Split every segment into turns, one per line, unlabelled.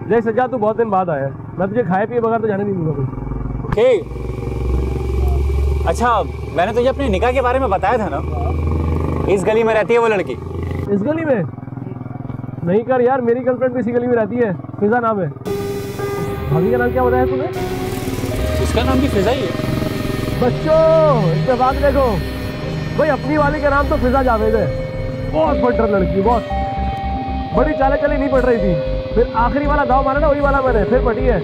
जय सज्जाद, तू बहुत दिन बाद आया है, मैं तुझे खाए पिए बगैर तो जाने नहीं दूंगा कोई।
ओके। अच्छा, मैंने तुझे अपने निकाह के बारे में बताया था ना? इस गली में रहती है वो लड़की।
इस गली में? नहीं कर यार, मेरी गर्लफ्रेंड भी इसी गली में रहती है, फिजा नाम है। भाभी का नाम क्या बताया तूने?
उसका नाम भी फिजा ही है।
बच्चों इत्तेफाक देखो भाई, अपनी वाली का नाम तो फिजा जावेद है। बहुत बटर लड़की, बहुत बड़ी चाले चली नहीं पड़ रही थी, फिर आखिरी वाला दाव मारा ना, वही वाला मैंने, फिर पटी है।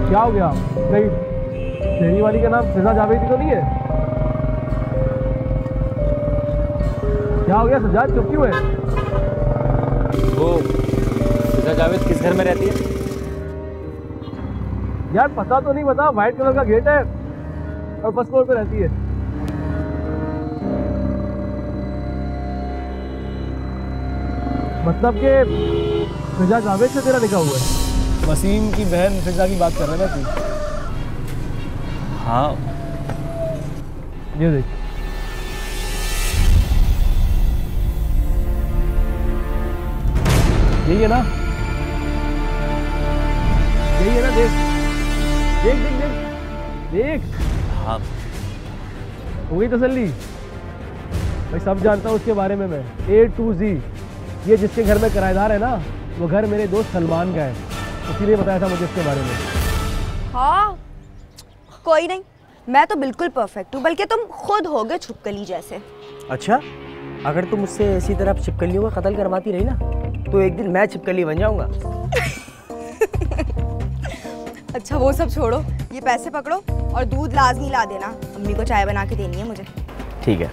क्या हो गया? नहीं, तेरी वाली का नाम फिजा जावेद तो नहीं है? क्या हो गया सज्जाद, चुप क्यों है?
वो फिजा जावेद किस घर में रहती है?
यार पता तो नहीं, बता। व्हाइट कलर का गेट है और फर्स्ट फ्लोर पे रहती है। मतलब कि फिजा जावेद से तेरा निकाह हुआ है? वसीम की बहन फिजा की बात कर रहा है ना तू?
हाँ।
ये देख, यही है ना? यही है ना? देख देख देख देख देख।
हाँ।
हो गई तसल्ली? भाई सब जानता हूँ उसके बारे में मैं, A to Z। ये जिसके घर में किराएदार है ना, वो घर मेरे दोस्त सलमान का है, इसीलिए बताया था मुझे इसके बारे में।
हाँ कोई नहीं, मैं तो बिल्कुल परफेक्ट हूँ, बल्कि तुम खुद हो गए छिपकली जैसे।
अच्छा, अगर तुम मुझसे इसी तरह छिपकलियों का कत्ल करवाती रही ना, तो एक दिन मैं छिपकली बन जाऊंगा।
अच्छा वो सब छोड़ो, ये पैसे पकड़ो और दूध लाजमी ला देना, अम्मी को चाय बना के देनी है मुझे।
ठीक है।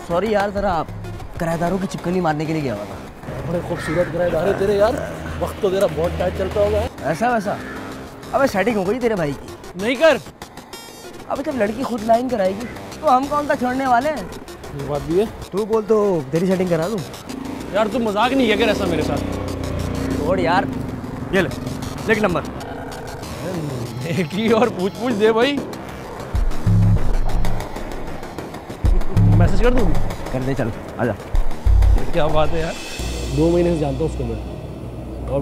सॉरी यार, जरा किराएदारों की छिपकली मारने के लिए गया हुआ था।
बड़े खूबसूरत किराएदार है तेरे यार, वक्त तो तेरा बहुत टाइट चलता होगा।
ऐसा वैसा? अबे सेटिंग हो गई तेरे भाई की।
नहीं कर।
अबे जब लड़की खुद लाइन कराएगी तो हम कौन सा छोड़ने वाले हैं?
ये बात भी है।
तू बोल तो तेरी सेटिंग करा दूं।
यार तू मजाक नहीं है क्या ऐसा मेरे साथ?
छोड़ यार, ये ले देख नंबर।
की और पूछ पूछ दे भाई। मैसेज कर दूंगी?
कर दे, चल आजा।
क्या बात है यार, 2 महीने से जानता हूँ उसको मैं, और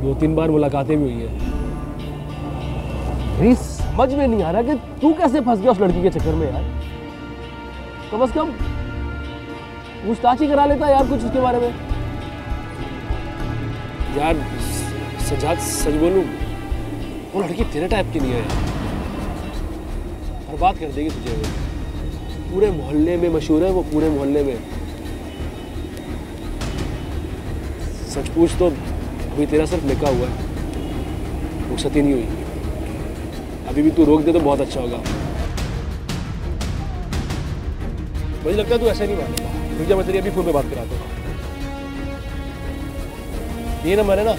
2-3 बार मुलाकातें भी हुई है। मेरी समझ में नहीं आ रहा कि तू कैसे फंस गया उस लड़की के चक्कर में यार। कम से कम पूछताछ ही करा लेता यार कुछ उसके बारे में। यार सज्जाद, सच बोलूं, वो लड़की तेरे टाइप की नहीं है, बर्बाद कर देगी तुझे। वो पूरे मोहल्ले में मशहूर है, वो पूरे मोहल्ले में। सच पूछ तो अभी तेरा सिर्फ निकाह हुआ है, रुखसत ही नहीं हुई। अभी भी तू रोक दे तो बहुत अच्छा होगा। मुझे लगता है तू ऐसे नहीं मानेगा, मुझे मैं तेरी अभी फोन पे बात कराता हूँ। ये नंबर है ना?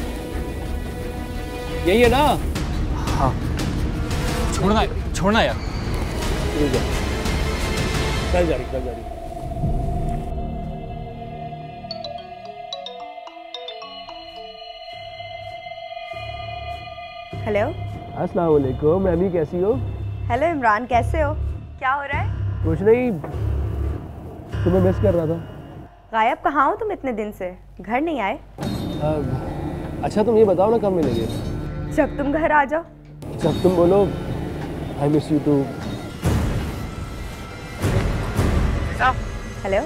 यही है ना?
हाँ। छोड़ना यार।
ठीक है, कल जा रही।
हेलो।
अस्सलाम वालेकुम, मैमी कैसी हो?
हेलो इमरान, कैसे हो? क्या हो रहा है?
कुछ नहीं, तुम्हें मिस कर रहा था।
गायब कहाँ हो तुम इतने दिन से? घर नहीं आए?
अच्छा तुम ये बताओ ना, कब मिलेंगे?
जब तुम घर आ जाओ।
जब तुम बोलो I miss you too.
Hello,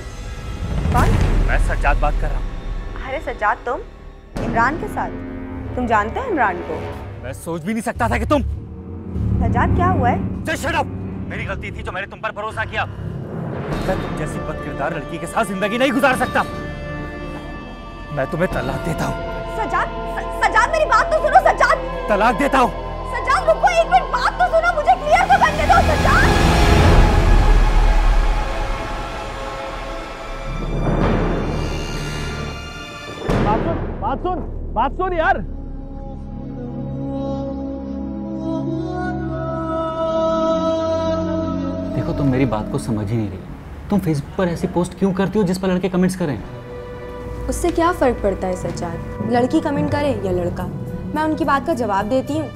कौन?
मैं सज्जाद बात कर रहा हूँ।
अरे सज्जाद, तुम इमरान के साथ? तुम जानते हो इमरान को?
मैं सोच भी नहीं सकता था कि तुम।
सज्जाद क्या हुआ है?
Just shut up! मेरी गलती थी जो मैंने तुम पर भरोसा किया। मैं तुम जैसी बदकिरदार लड़की के साथ जिंदगी नहीं गुजार सकता। मैं तुम्हें तलाक देता हूँ।
सज्जाद मेरी बात तो सुनो सज्जाद।
तलाक देता हूँ।
सज्जाद रुको एक मिनट, बात तो सुनो, मुझे क्लियर तो करने दो सज्जाद।
बात सुन यार।
देखो तुम मेरी बात को समझ ही नहीं रही। तुम फेसबुक पर ऐसी पोस्ट क्यों करती हो जिस पर लड़के कमेंट्स करें?
उससे क्या फ़र्क पड़ता है सज्जाद, लड़की कमेंट करे या लड़का। मैं उनकी बात का जवाब देती हूँ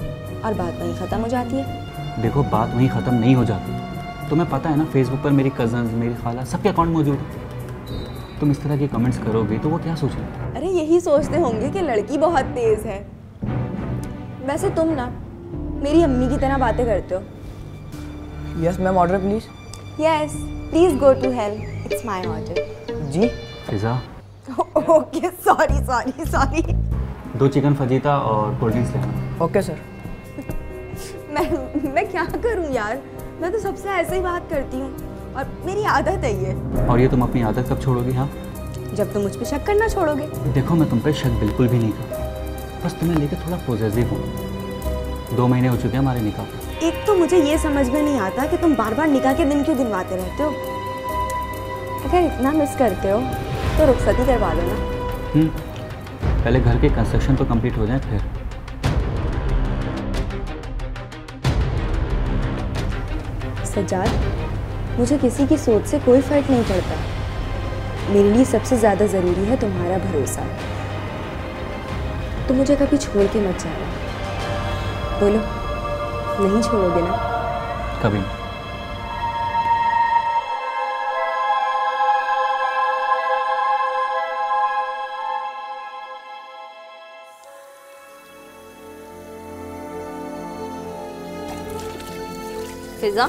और बात वहीं ख़त्म हो जाती है।
देखो बात वहीं ख़त्म नहीं हो जाती। तुम्हें पता है ना, फेसबुक पर मेरी कज़न्स, मेरी खाला, सबके अकाउंट मौजूद है। तुम इस तरह के कमेंट्स करोगे तो वो क्या सोचेंगे?
अरे यही सोचते होंगे कि लड़की बहुत तेज़ है। वैसे तुम ना मेरी अम्मी की तरह बातें करते हो।
Yes ma'am, order please.
Yes please go to hell, it's my order.
जी
Fiza,
okay sorry sorry sorry.
2 chicken fajita और कोल्ड ड्रिंक्स लेना।
Okay sir.
मैं क्या करूं यार, मैं तो सबसे ऐसे ही बात करती हूँ और मेरी आदत है ये।
और ये तुम अपनी आदत कब छोड़ोगी? हाँ,
जब तुम मुझ पे शक करना छोड़ोगे।
देखो मैं तुम पे शक बिल्कुल भी नहीं करता, बस तुम्हें लेकर थोड़ा पॉजिटिव हूँ। 2 महीने हो चुके हैं हमारे निकाह को।
एक तो मुझे ये समझ में नहीं आता कि तुम बार बार निकाह के दिन क्यों गिनवाते रहते हो। अगर इतना मिस करते हो तो रुखसती करवा लो ना।
पहले घर के कंस्ट्रक्शन तो कंप्लीट हो जाए फिर।
सज्जाद, मुझे किसी की सोच से कोई फर्क नहीं पड़ता। मेरे लिए सबसे ज़्यादा ज़रूरी है तुम्हारा भरोसा। तुम मुझे कभी छोड़ के मत जाना। बोलो, नहीं छोड़ोगे ना?
कभी नहीं।
फिजा,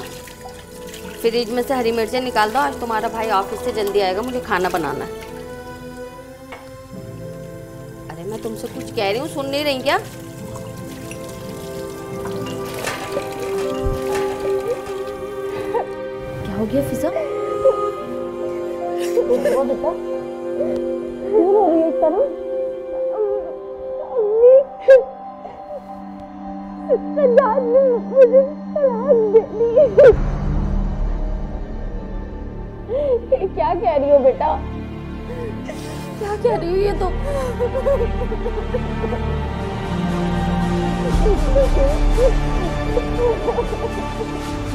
फ्रिज में से हरी मिर्चें निकाल दो, आज तुम्हारा भाई ऑफिस से जल्दी आएगा, मुझे खाना बनाना है। अरे मैं तुमसे कुछ कह रही हूँ, सुन नहीं रही क्या? क्या हो गया फिजा? बेटा मुझे तलाक दे दी। क्या कह रही हो बेटा? क्या कह रही हो ये तो?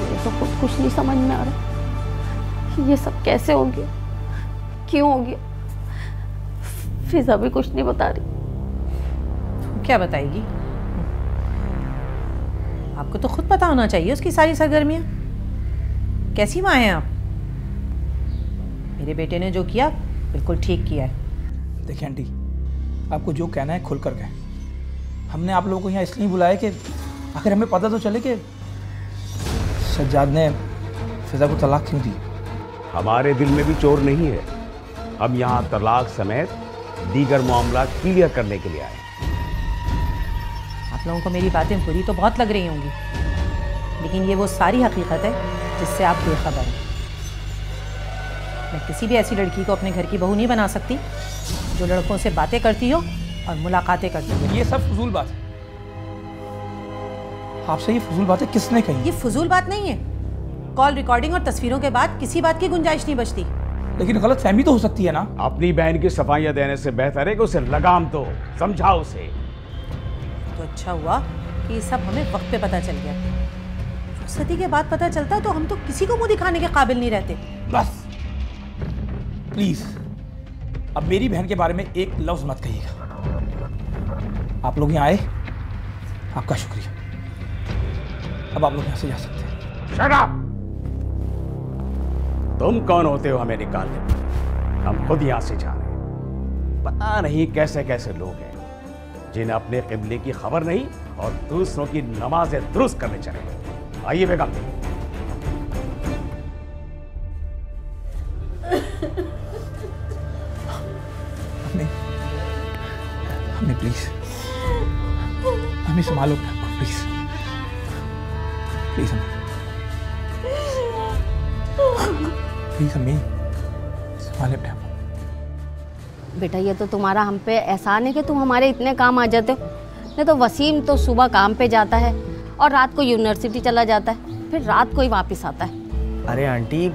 मुझे तो कुछ नहीं समझ में आ रहा, ये सब कैसे हो गया, क्यों हो गया? फिजा भी कुछ नहीं बता रही।
क्या बताएगी? आपको तो खुद पता होना चाहिए उसकी सारी सरगर्मियां। कैसी माँ हैं आप? मेरे बेटे ने जो किया बिल्कुल ठीक किया है।
देखिए आंटी, आपको जो कहना है खुल कर कहें। हमने आप लोगों को यहाँ इसलिए बुलाया कि आखिर हमें पता तो चले कि सज्जाद ने फिजा को तलाक क्यों दी।
हमारे दिल में भी चोर नहीं है। हम यहाँ तलाक समेत दीगर मामला क्लियर करने के लिए आए।
आप लोगों को मेरी बातें बुरी तो बहुत लग रही होंगी, लेकिन ये वो सारी हकीकत है जिससे आप बेखबर हैं। मैं किसी भी ऐसी लड़की को अपने घर की बहू नहीं बना सकती जो लड़कों से बातें करती हो और मुलाकातें करती हो।
ये सब फजूल बात है। आपसे ये फजूल बातें किसने कही?
ये फजूल बात नहीं है। कॉल रिकॉर्डिंग और तस्वीरों के बाद किसी बात की गुंजाइश नहीं बचती।
लेकिन गलत फहमी तो हो सकती है ना।
अपनी बहन की सफाइयां देने से बेहतर है कि उसे लगाम दो, समझाओ उसे।
तो अच्छा हुआ कि ये सब हमें वक्त पे पता चल गया। सदी के बाद पता चलता तो हम तो किसी को मुंह दिखाने के काबिल नहीं रहते।
बस प्लीज, अब मेरी बहन के बारे में एक लफ्ज मत कहिएगा। आप लोग यहाँ आए, आपका शुक्रिया। अब आप लोग यहाँ से जा सकते हैं।
Shut up! तुम कौन होते हो हमें निकालने? हम खुद यहाँ से जा रहे हैं। पता नहीं कैसे कैसे लोग हैं जिन्हें अपने क़िबले की खबर नहीं और दूसरों की नमाजें दुरुस्त करने चले। आइए बेगम।
हमें प्लीज, हमें संभालो आपको, प्लीज प्लीज प्लीज हमें संभाले अपने आप।
बेटा ये तो तुम्हारा हम पे एहसान है कि तुम हमारे इतने काम आ जाते हो। नहीं तो वसीम तो सुबह काम पे जाता है और रात को यूनिवर्सिटी चला जाता है, फिर रात को ही वापस आता है।
अरे आंटी,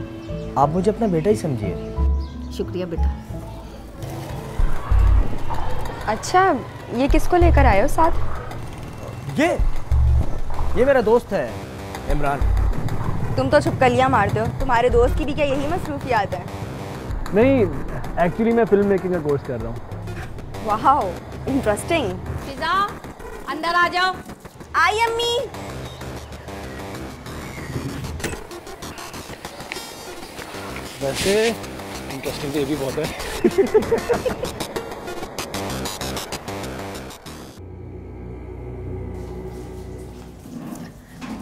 आप मुझे अपना बेटा ही समझिए।
शुक्रिया बेटा।
अच्छा, ये किसको लेकर आए हो साथ?
ये मेरा दोस्त है इमरान।
तुम तो छुपकलियाँ मारते हो, तुम्हारे दोस्त की भी क्या यही मसरूफियात है?
नहीं, एक्चुअली मैं फिल्म मेकिंग का कोर्स कर रहा हूँ।
Wow, interesting.
फिजा, अंदर आ जाओ।
आई अम्मी।
वैसे इंटरेस्टिंग तो ये भी बहुत है।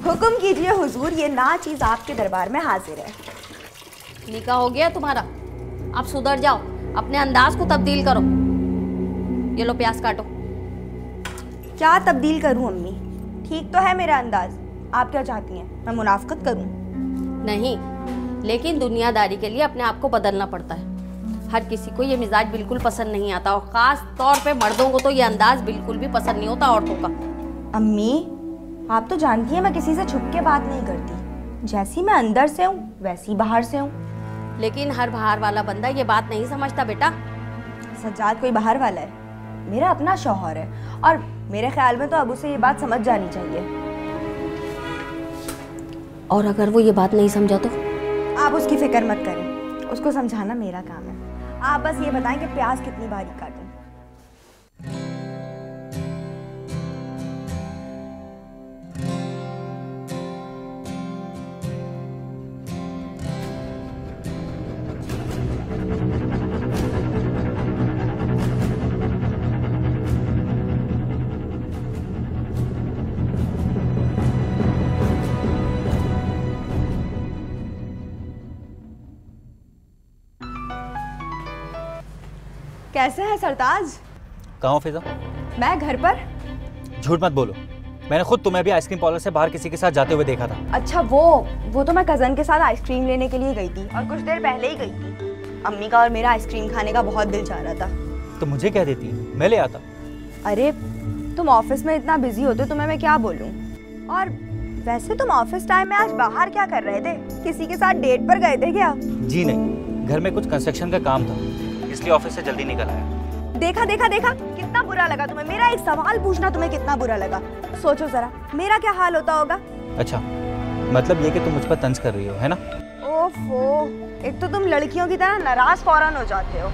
हुक्म कीजिए हुजूर, ये ना चीज आपके दरबार में हाजिर है।
निकाह हो गया तुम्हारा, आप सुधर जाओ, अपने अंदाज को तब्दील करो। ये लो प्याज काटो।
क्या तब्दील करूं अम्मी? ठीक तो है मेरा अंदाज। आप क्या चाहती हैं, मैं मुनाफकत करूं?
नहीं, लेकिन दुनियादारी के लिए अपने आप को बदलना पड़ता है। हर किसी को ये मिजाज बिल्कुल पसंद नहीं आता, और ख़ास तौर पे मर्दों को तो ये अंदाज बिल्कुल भी पसंद नहीं होता औरतों का।
अम्मी, आप तो जानती हैं मैं किसी से छुप के बात नहीं करती। जैसी मैं अंदर से हूँ वैसी बाहर से हूँ।
लेकिन हर बाहर वाला बंदा ये बात नहीं समझता बेटा।
सज्जाद कोई बाहर वाला है? मेरा अपना शौहर है, और मेरे ख्याल में तो अब उसे ये बात समझ जानी चाहिए।
और अगर वो ये बात नहीं समझा तो?
आप उसकी फिक्र मत करें, उसको समझाना मेरा काम है। आप बस ये बताएं कि प्याज कितनी बारीक काटूं। कैसे हैं सरताज?
कहाँ हो फिजा?
मैं घर पर।
झूठ मत बोलो, मैंने खुद तुम्हें भी आइसक्रीम पार्लर से बाहर किसी के साथ जाते हुए देखा था।
अच्छा, वो तो मैं कज़न के साथ आइसक्रीम लेने के लिए गई थी, और कुछ देर पहले ही गई थी। अम्मी का और मेरा आइसक्रीम खाने का बहुत दिल चाह रहा था।
तो मुझे कह देती, मैं ले आता।
अरे तुम ऑफिस में इतना बिजी होते, तुम्हें मैं क्या बोलूं? और वैसे तुम ऑफिस टाइम में आज बाहर क्या कर रहे थे? किसी के साथ डेट पर गए थे क्या?
जी नहीं, घर में कुछ कंस्ट्रक्शन का काम था, इसलिए ऑफिस से जल्दी निकल आया।
देखा देखा देखा, कितना बुरा लगा तुम्हें। मेरा एक सवाल पूछना तुम्हें कितना बुरा लगा? सोचो जरा, मेरा क्या हाल होता होगा।
अच्छा, मतलब ये कि तुम मुझ पर तंज कर रही हो, है ना?
ओफो, एक तो तुम लड़कियों की तरह नाराज फौरन हो जाते हो।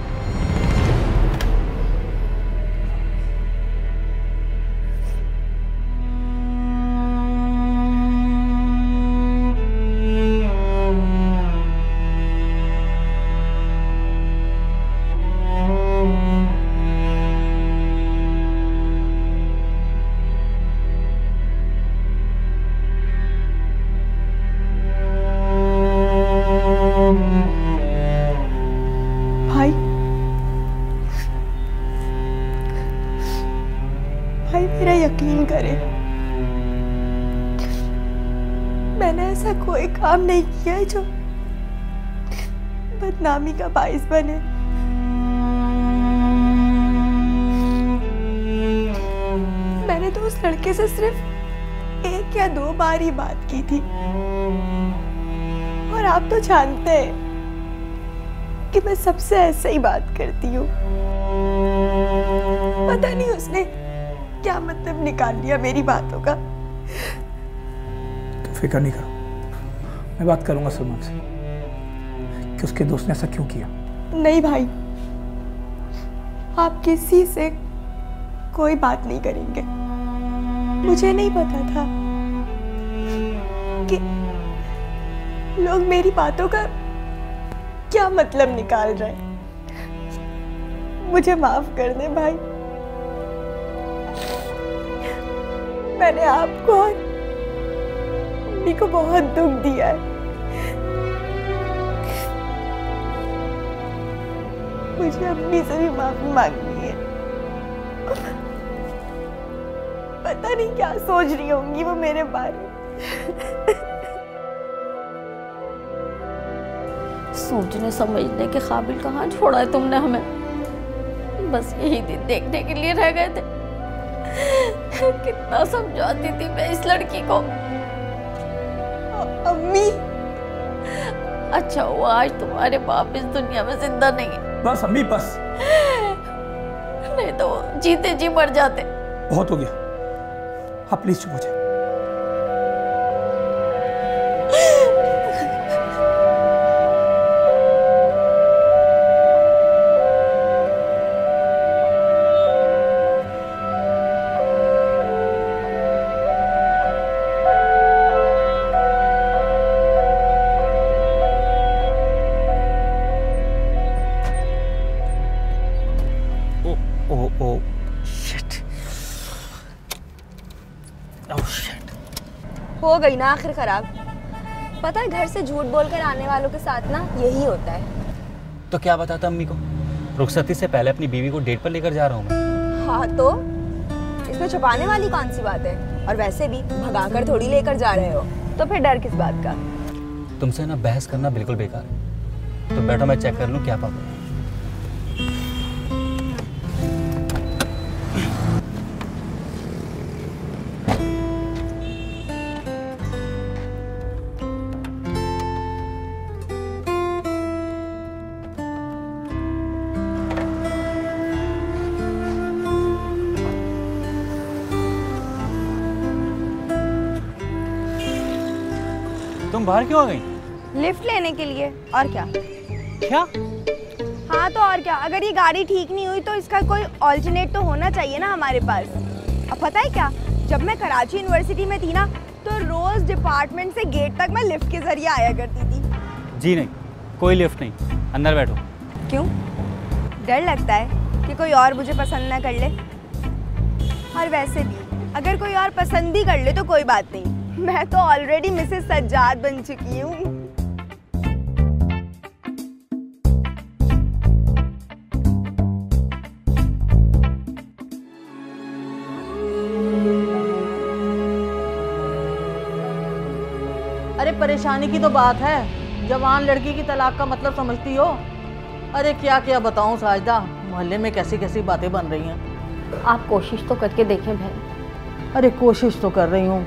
भाई मेरा यकीन करे, मैंने ऐसा कोई काम नहीं किया है जो बदनामी का बाइस बने। मैंने तो उस लड़के से सिर्फ 1 या 2 बार ही बात की थी, और आप तो जानते हैं कि मैं सबसे ऐसे ही बात करती हूँ। पता नहीं उसने क्या मतलब निकाल लिया मेरी बातों का।
तो फिक्र नहीं करो, मैं बात करूंगा सलमान से कि उसके दोस्त ने ऐसा क्यों किया।
नहीं भाई, आप किसी से कोई बात नहीं करेंगे। मुझे नहीं पता था कि लोग मेरी बातों का क्या मतलब निकाल रहे हैं। मुझे माफ कर दे भाई, मैंने आपको और अम्मी को बहुत दुख दिया है। मुझे अम्मी से भी माफी मांगनी है। पता नहीं क्या सोच रही होंगी वो मेरे बारे में।
सोचने समझने के काबिल कहाँ छोड़ा है तुमने हमें। बस यही दिन देखने के लिए रह गए थे। कितना समझाती थी मैं इस लड़की को।
अम्मी,
अच्छा हुआ आज तुम्हारे बाप इस दुनिया में जिंदा नहीं है।
बस अम्मी बस,
नहीं तो जीते जी मर जाते।
बहुत हो गया, आप प्लीज चुप हो जाए।
हो गई ना आखिर खराब। पता है घर से झूठ बोलकर आने वालों के साथ ना यही होता है।
तो क्या बताता अम्मी को? रुखसती से पहले अपनी बीवी को डेट पर लेकर जा रहा हूँ मैं।
हाँ तो इसमें छुपाने वाली कौन सी बात है? और वैसे भी भगाकर थोड़ी लेकर जा रहे हो, तो फिर डर किस बात का?
तुमसे ना बहस करना बिल्कुल बेकार है। तो बैठो मैं चेक कर लूँ क्या पापा। तुम बाहर क्यों आ गई?
लिफ्ट लेने के लिए, और क्या?
क्या?
हाँ तो और क्या, अगर ये गाड़ी ठीक नहीं हुई तो इसका कोई ऑल्टरनेट तो होना चाहिए ना हमारे पास। अब पता है क्या, जब मैं कराची यूनिवर्सिटी में थी ना तो रोज डिपार्टमेंट से गेट तक मैं लिफ्ट के जरिए आया करती थी।
जी नहीं, कोई लिफ्ट नहीं, अंदर बैठो।
क्यों? डर लगता है कि कोई और मुझे पसंद ना कर ले? और वैसे भी अगर कोई और पसंद ही कर ले तो कोई बात नहीं, मैं तो ऑलरेडी मिसेस सज्जाद बन चुकी हूँ।
अरे परेशानी की तो बात है, जवान लड़की की तलाक का मतलब समझती हो? अरे क्या क्या बताऊं साजदा, मोहल्ले में कैसी कैसी बातें बन रही हैं।
आप कोशिश तो करके देखें बहन।
अरे कोशिश तो कर रही हूँ,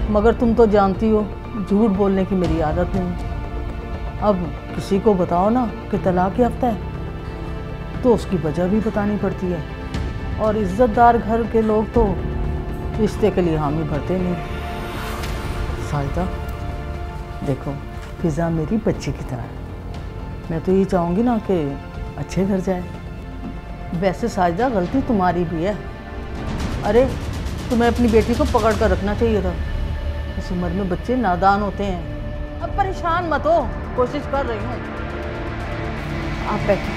मगर तुम तो जानती हो झूठ बोलने की मेरी आदत नहीं। अब किसी को बताओ ना कि तलाक याफ्ता है तो उसकी वजह भी बतानी पड़ती है, और इज्जतदार घर के लोग तो रिश्ते के लिए हामी भरते नहीं। साहिदा देखो, फिज़ा मेरी बच्ची की तरह है, मैं तो ये चाहूँगी ना कि अच्छे घर जाए। वैसे साहिदा गलती तुम्हारी भी है, अरे तुम्हें अपनी बेटी को पकड़ कर रखना चाहिए था। इस उम्र में बच्चे नादान होते हैं। अब परेशान मत हो, कोशिश कर रही हूँ। आप बैठो,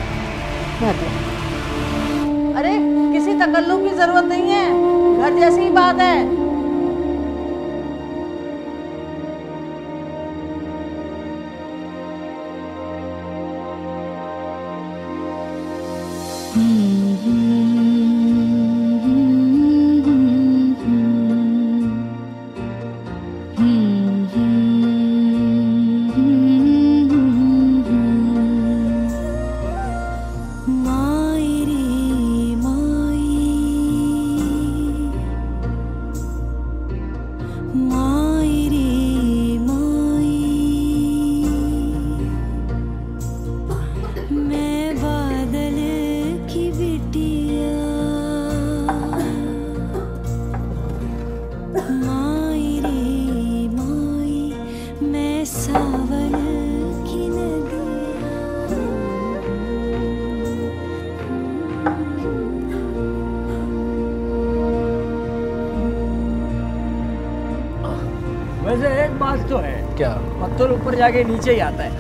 मैं आती हूँ। अरे किसी तकल्लुफ की जरूरत नहीं है, घर जैसी ही बात है।
वैसे एक बात तो है, क्या? पत्थर ऊपर जाके नीचे ही आता है।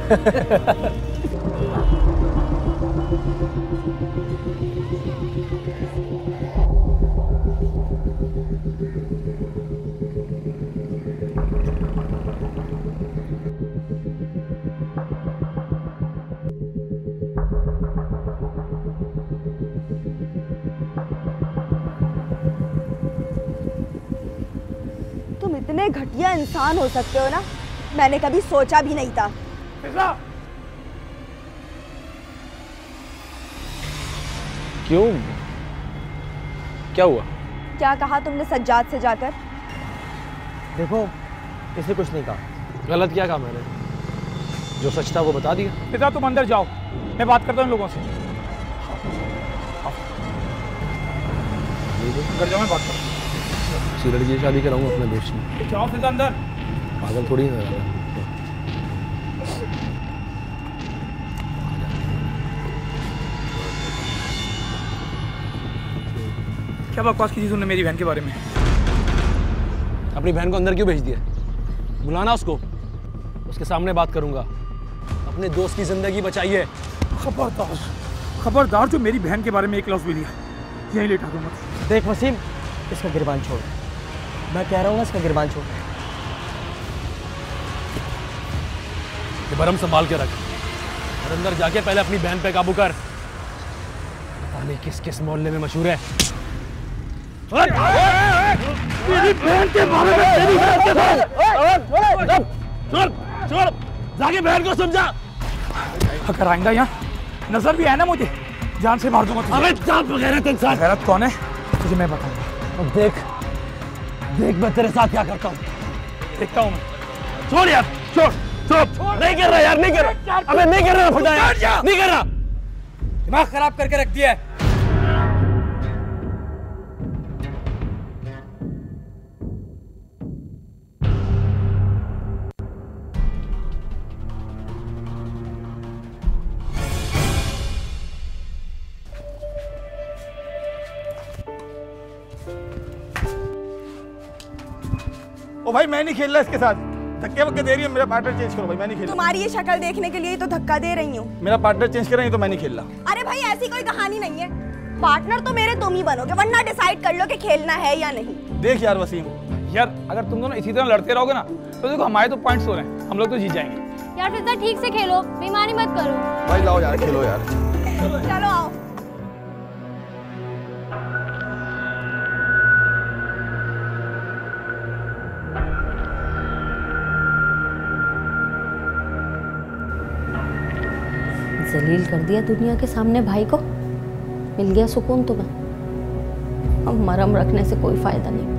तुम इतने घटिया इंसान हो सकते हो ना, मैंने कभी सोचा भी नहीं था।
क्यों? क्या हुआ?
क्या कहा तुमने सज्जाद से जाकर?
देखो, इसने कुछ नहीं कहा।
गलत क्या कहा मैंने? जो सच था वो बता दिया।
पिता तुम अंदर जाओ, मैं बात करता हूँ इन लोगों से। अंदर जाओ, मैं बात करता हूँ।
किसी लड़की से शादी कराऊंगा अपने दोस्त में।
जाओ फिर अंदर।
पागल थोड़ी है।
क्या बकवास की थी तुमने मेरी बहन के बारे में?
अपनी बहन को अंदर क्यों भेज दिया? बुलाना उसको, उसके सामने बात करूंगा। अपने दोस्त की जिंदगी बचाइए।
खबरदार, खबरदार, जो मेरी बहन के बारे में एक लफ्ज़ भी लिया, यही लेटा दूंगा।
देख वसीम, इसका गिरबान छोड़। मैं कह रहा हूँ ना इसका गिरबान छोड़।
ये बरम संभाल के रख और अंदर जाके पहले अपनी बहन पे काबू कर। पता नहीं किस किस मोहल्ले में मशहूर है। मेरी बहन के बारे में तेरी बहन के साथ छोड़ छोड़ जाके बहन को समझा।
अगर आएंगा यहाँ नजर भी है ना मुझे जान से मार दूंगा तुझे।
अबे जान बगैरत इंसान।
गैरत कौन है तुझे मैं बताऊंगा।
अब देख देख मैं तेरे साथ क्या करता हूँ।
देखता हूँ मैं।
छोड़ यार छोड़ छोड़ नहीं कर रहा यार नहीं कर रहा। अबे नहीं कर रहा फटा यार नहीं कर रहा।
दिमाग खराब करके रख दिया है।
ओ भाई मैं नहीं खेल रहा इसके साथ। धक्के वक्के दे रही है। मेरा पार्टनर चेंज करो भाई, मैं नहीं खेल रहा।
तुम्हारी ये शक्ल देखने के लिए ही तो धक्का दे रही हूँ।
मेरा पार्टनर चेंज कर रही है तो मैं नहीं खेल रहा।
अरे भाई ऐसी कोई कहानी नहीं है। पार्टनर तो मेरे तुम ही बनोगे, वरना डिसाइड कर लो कि खेलना है या नहीं।
देख यार वसीम,
यार अगर तुम दोनों इसी तरह लड़ते रहोगे ना तो देखो हमारे तो पॉइंट्स हो रहे हैं, हम लोग तो जीत जाएंगे।
यार फिजा ठीक से खेलो, बेईमानी मत करो।
भाई लाओ यार खेलो यार।
चलो आओ।
जलील कर दिया दुनिया के सामने भाई को, मिल गया सुकून तुम्हें। अब मरहम रखने से कोई फायदा नहीं।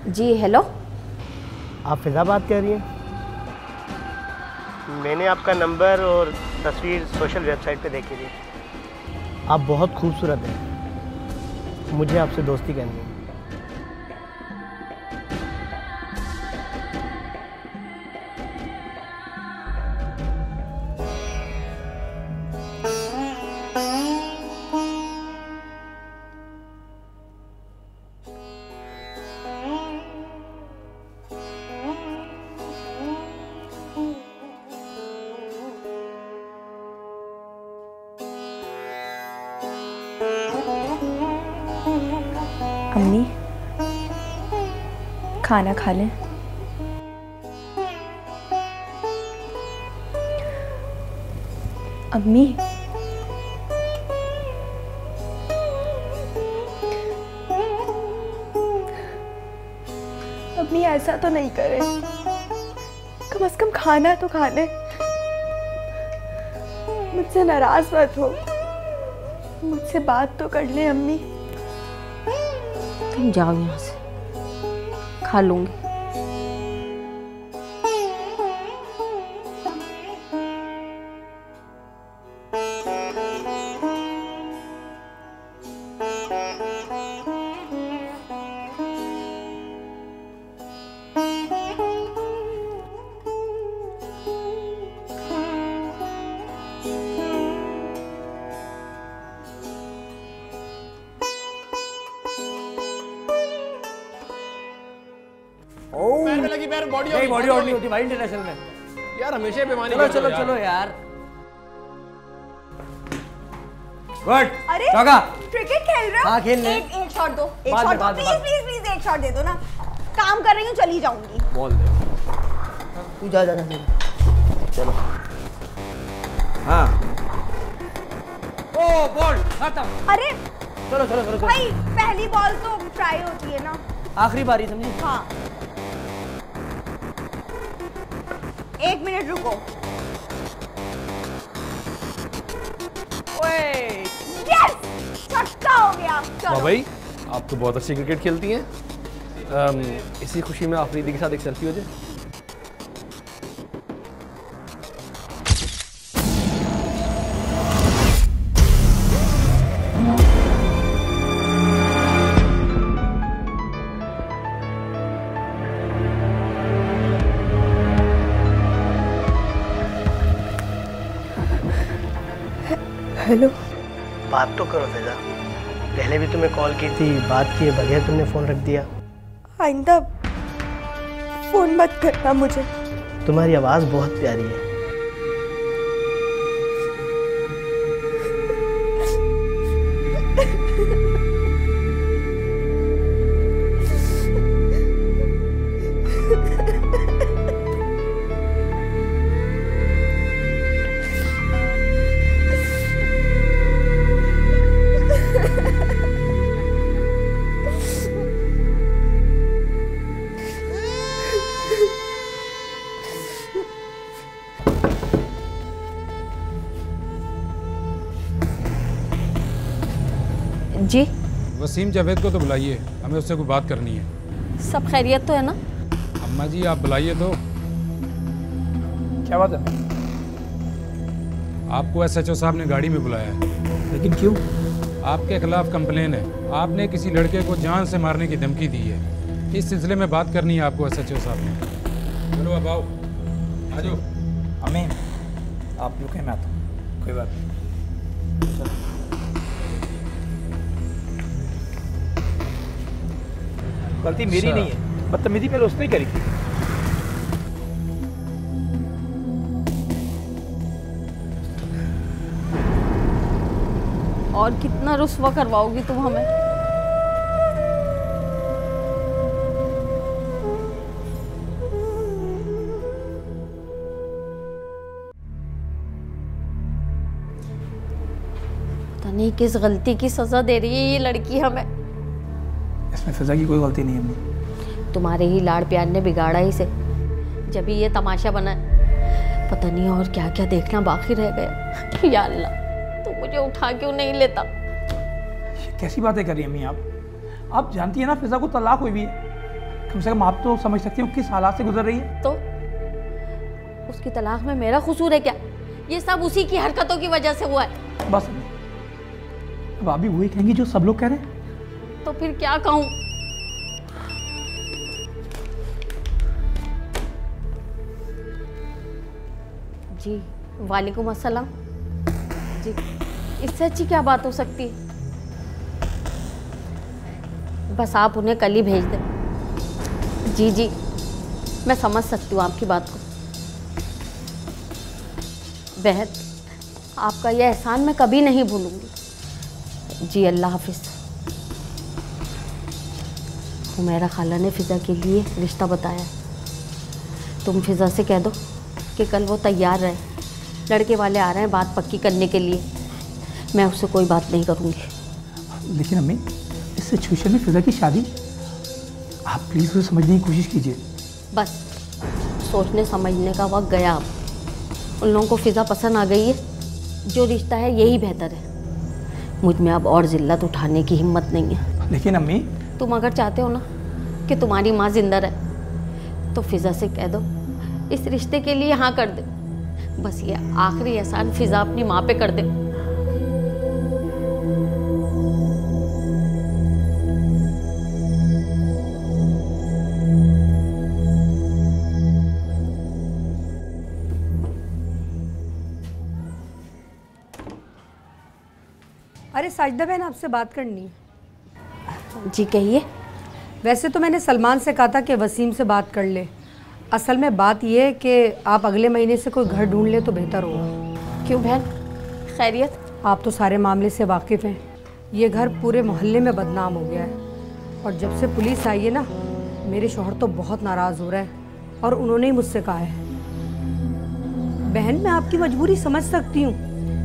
जी हेलो।
आप फिजा बात कर रही हैं? मैंने आपका नंबर और तस्वीर सोशल वेबसाइट पे देखी थी। आप बहुत खूबसूरत हैं, मुझे आपसे दोस्ती करनी है।
अम्मी खाना खा लें। अम्मी अम्मी ऐसा तो नहीं करे, कम से कम खाना तो खा ले। मुझसे नाराज मत हो, मुझसे बात तो कर ले अम्मी।
तुम जाओ यहाँ से, खा लूंगी।
बॉडी आउट नहीं होती भाई इंटरनेशनल में।
यार हमेशा बेईमानी।
चलो चलो चलो यार। गुड।
अरे
चौका।
क्रिकेट खेल रहे हो?
हाँ खेल रहे।
एक शॉट दो, एक
बाद
शॉट
में,
दो, प्लीज प्लीज प्लीज एक शॉट दे दो ना। काम कर रही हूँ, चली जाऊंगी।
बॉल दे।
तू जा जा चलो।
हाँ
ओ बॉल खत्म।
अरे
चलो चलो चलो
भाई पहली बॉल तो ट्राई होती है ना।
आखिरी बारी समझी।
हाँ 1 मिनट रुको।
ओए
यस छक्का हो गया। चलो
भाई आप तो बहुत अच्छी क्रिकेट खेलती हैं। इसी खुशी में आफरीदी के साथ एक सेल्फी हो जाए।
हेलो।
बात तो करो फिजा, पहले भी तुम्हें कॉल की थी, बात किए बगैर तुमने फ़ोन रख दिया।
आइंदा फ़ोन मत करना मुझे।
तुम्हारी आवाज़ बहुत प्यारी है।
जी
वसीम जावेद को तो बुलाइए, हमें उससे कोई बात करनी है।
सब खैरियत तो है ना?
अम्मा जी आप बुलाइए तो।
क्या बात है?
आपको एसएचओ साहब ने गाड़ी में बुलाया है।
लेकिन क्यों?
आपके खिलाफ कंप्लेन है, आपने किसी लड़के को जान से मारने की धमकी दी है। इस सिलसिले में बात करनी है आपको एसएचओ साहब ने। चलो अब आओ, आ जाओ।
अमीन आप रुके, मैं आता हूँ, कोई बात नहीं। चलो। गलती मेरी नहीं है, बदतमीजी पहले उसने ही करी थी।
और कितना रुस्वा करवाओगी तुम हमें? पता नहीं किस गलती की सजा दे रही है ये लड़की हमें।
इसमें फिजा की कोई गलती नहीं है अम्मी।
तुम्हारे ही लाड़ प्यार ने बिगाड़ा ही से, जब भी ये तमाशा बना। पता नहीं और क्या क्या देखना बाकी रह गया। या अल्लाह, तू मुझे उठा क्यों नहीं लेता?
कैसी बातें कर रही हैं अम्मी आप जानती है ना फिजा को तलाक हुई भी है। कम से कम आप तो समझ सकती हो किस हालात से गुजर रही है।
तो उसकी तलाक में मेरा कसूर है क्या? ये सब उसी की हरकतों की वजह से हुआ है।
बस अब आप भी वही कहेंगी जो सब लोग कह रहे हैं।
तो फिर क्या कहूँ? जी वालेकुम अस्सलाम। जी इससे अच्छी क्या बात हो सकती है? बस आप उन्हें कल ही भेज दें। जी जी मैं समझ सकती हूँ आपकी बात को। बहन आपका यह एहसान मैं कभी नहीं भूलूंगी। जी अल्लाह हाफिज़। हुमैरा खाला ने फ़िज़ा के लिए रिश्ता बताया। तुम फ़िज़ा से कह दो कि कल वो तैयार रहे, लड़के वाले आ रहे हैं बात पक्की करने के लिए। मैं उससे कोई बात नहीं करूँगी।
लेकिन अम्मी इस सिचुएशन में फ़िज़ा की शादी, आप प्लीज़ उसे समझने की कोशिश कीजिए।
बस सोचने समझने का वक्त गया। अब उन लोगों को फ़िज़ा पसंद आ गई है, जो रिश्ता है यही बेहतर है। मुझ में अब और ज़िल्लत उठाने की हिम्मत नहीं है।
लेकिन अम्मी
तुम अगर चाहते हो ना कि तुम्हारी माँ जिंदा रहे तो फ़िज़ा से कह दो इस रिश्ते के लिए हाँ कर दे। बस ये आखिरी एहसान फ़िज़ा अपनी माँ पे कर दे।
अरे साजिदा बहन आपसे बात करनी है।
जी कहिए।
वैसे तो मैंने सलमान से कहा था कि वसीम से बात कर ले। असल में बात यह है कि आप अगले महीने से कोई घर ढूंढ ले तो बेहतर होगा।
क्यों बहन, खैरियत?
आप तो सारे मामले से वाकिफ़ हैं। ये घर पूरे मोहल्ले में बदनाम हो गया है और जब से पुलिस आई है ना, मेरे शौहर तो बहुत नाराज़ हो रहा है और उन्होंने ही मुझसे कहा है। बहन मैं आपकी मजबूरी समझ सकती हूँ।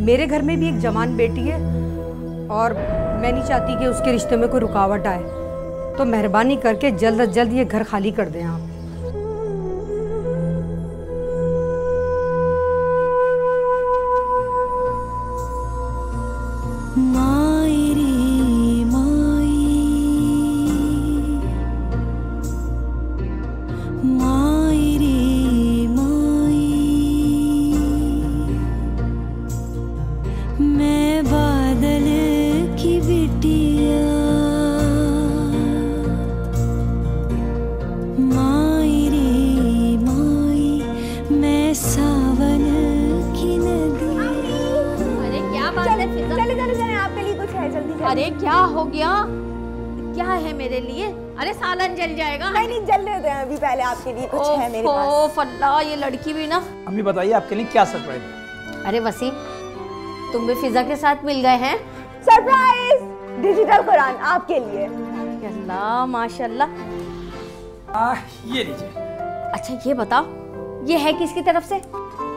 मेरे घर में भी एक जवान बेटी है और मैं नहीं चाहती कि उसके रिश्ते में कोई रुकावट आए, तो मेहरबानी करके जल्द अज जल्द ये घर खाली कर दें आप।
माँ
अरे क्या हो गया? क्या है मेरे लिए? अरे सालन जल जाएगा।
नहीं जलने दे, अभी पहले आपके लिए कुछ है मेरे पास।
ओ फल्ला, ये लड़की भी ना।
अम्मी बताइए आपके लिए क्या सरप्राइज है?
अरे वसीम, तुम भी फिजा के साथ मिल गए हैं?
सरप्राइज! डिजिटल कुरान आपके लिए।
अल्लाह माशाल्लाह।
ये लीजिए।
अच्छा ये बताओ, ये है किसकी तरफ से?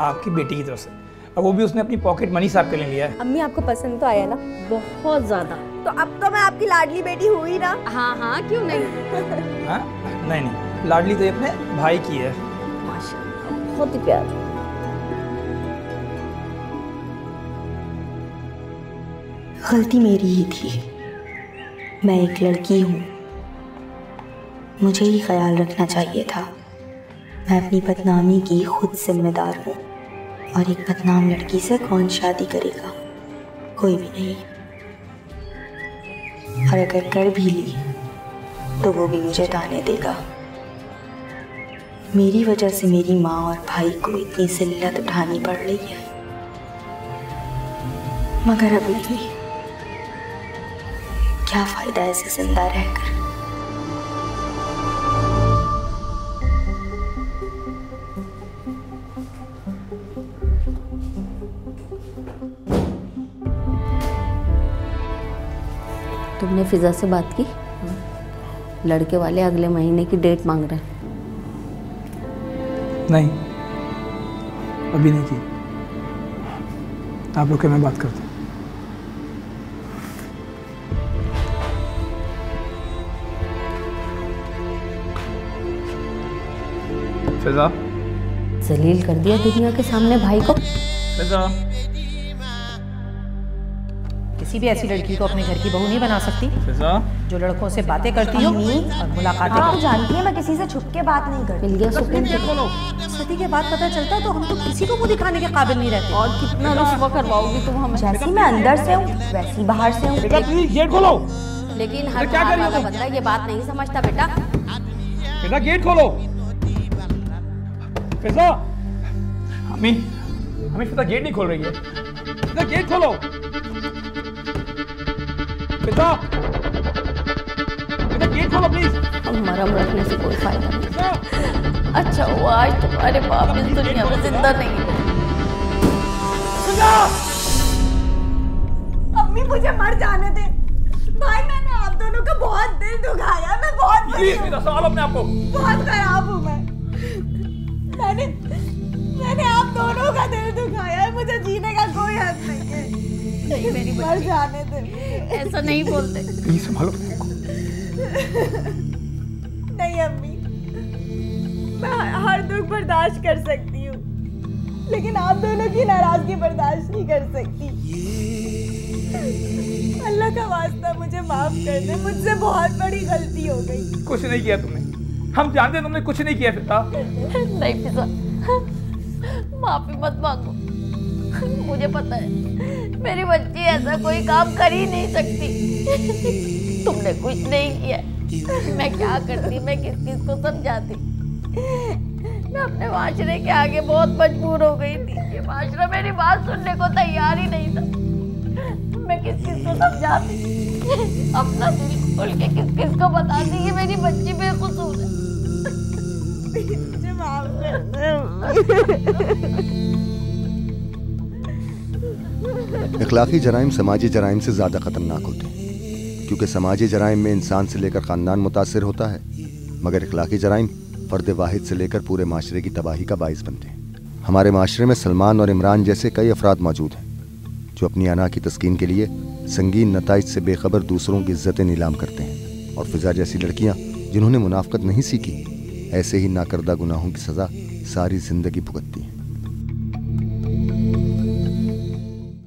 आपकी बेटी की तरफ से, और वो भी उसने अपनी पॉकेट मनी से आपके लिए लिया है।
अम्मी आपको पसंद तो आया ना?
बहुत ज्यादा।
तो अब तो मैं आपकी लाडली बेटी हुई ना?
हाँ हाँ, क्यों नहीं।
हाँ? नहीं, लाडली तो ये अपने भाई की है।
माशाल्लाह, बहुत ही प्यार।
गलती मेरी ही थी। मैं एक लड़की हूँ, मुझे ही ख्याल रखना चाहिए था। मैं अपनी बदनामी की खुद जिम्मेदार हूँ, और एक बदनाम लड़की से कौन शादी करेगा? कोई भी नहीं। और अगर कर भी ली तो वो भी मुझे ताने देगा। मेरी वजह से मेरी माँ और भाई को इतनी जिल्लत उठानी पड़ रही है, मगर अभी भी क्या फायदा ऐसे जिंदा रहकर।
तुमने फिजा से बात की? लड़के वाले अगले महीने की डेट मांग रहे हैं।
नहीं, अभी नहीं की। आप लोग के मैं बात करता हूँ। फिजा,
जलील कर दिया दुनिया के सामने भाई को।
फिजा,
किसी भी ऐसी लड़की को अपने घर की बहू नहीं बना सकती
फिजा,
जो लड़कों से बातें करती हो और मुलाकातें
आप
करती
जानती है मैं किसी से छुप के बात नहीं करती।
मिल गया सुकून।
सती के बाद पता चलता तो हम तो किसी को मुंह दिखाने के काबिल नहीं रहते।
और कितना रुस्वा करवाओगी तुम हमें?
जैसी मैं अंदर से हूँ वैसी बाहर से हूँ।
गेट खोलो।
लेकिन हर बार वाला बंदा ये बात नहीं समझता बेटा।
फिजा गेट खोलो। फिजा, अम्मी फिजा गेट नहीं खोल रही है। फिजा गेट खोलो। फिजा गेट खोलो प्लीज।
अब मरम रखने से कोई फायदा नहीं। अच्छा हुआ आज तुम्हारे बाप इस दुनिया में जिंदा नहीं है।
अम्मी मुझे मर जाने दे। भाई मैंने आप दोनों का बहुत दिल दुखाया। मैं बहुत
अपने आप को
बहुत खराब हूँ मैं। मैंने आप दोनों का दिल दुखाया है। मुझे जीने का कोई हक नहीं है।
नहीं मेरी
मर जाने दे।
ऐसा नहीं बोलते।
प्लीज संभालो।
नहीं अम्मी, मैं हर दुख बर्दाश्त कर सकती हूँ, लेकिन आप दोनों की नाराजगी बर्दाश्त नहीं कर सकती। अल्लाह का वास्ता मुझे माफ कर दे। मुझसे बहुत बड़ी गलती हो गई।
कुछ नहीं किया तुमने, हम जानते हैं तुमने कुछ नहीं किया। फिजा
नहीं फिजा, माफी मत मांगो। मुझे पता है मेरी बच्ची ऐसा कोई काम कर ही नहीं सकती। तुमने कुछ नहीं किया। मैं क्या करती, मैं किस किस को समझाती। मैं अपने माशरे के आगे बहुत मजबूर हो गई थी। ये माशरा मेरी बात सुनने को तैयार ही नहीं था। मैं किस किस को समझाती, अपना दिल खोल के किस किस को बताती कि मेरी बच्ची बेकसूर है। मुझे माफ कर दे।
इखलाकी जराइम समाजी जराइम से ज़्यादा ख़तरनाक होते हैं, क्योंकि समाजी जराइम में इंसान से लेकर ख़ानदान मुतासिर होता है, मगर इखलाकी जराइम फ़र्द वाहिद से लेकर पूरे माशरे की तबाही का बाइस बनते हैं। हमारे माशरे में सलमान और इमरान जैसे कई अफराद मौजूद हैं जो अपनी अना की तस्कीन के लिए संगीन नताइज से बेखबर दूसरों की इज्जतें नीलाम करते हैं। और फिजा जैसी लड़कियाँ जिन्होंने मुनाफकत नहीं सीखी, ऐसे ही नाकर्दा गुनाहों की सज़ा सारी ज़िंदगी भुगतती हैं।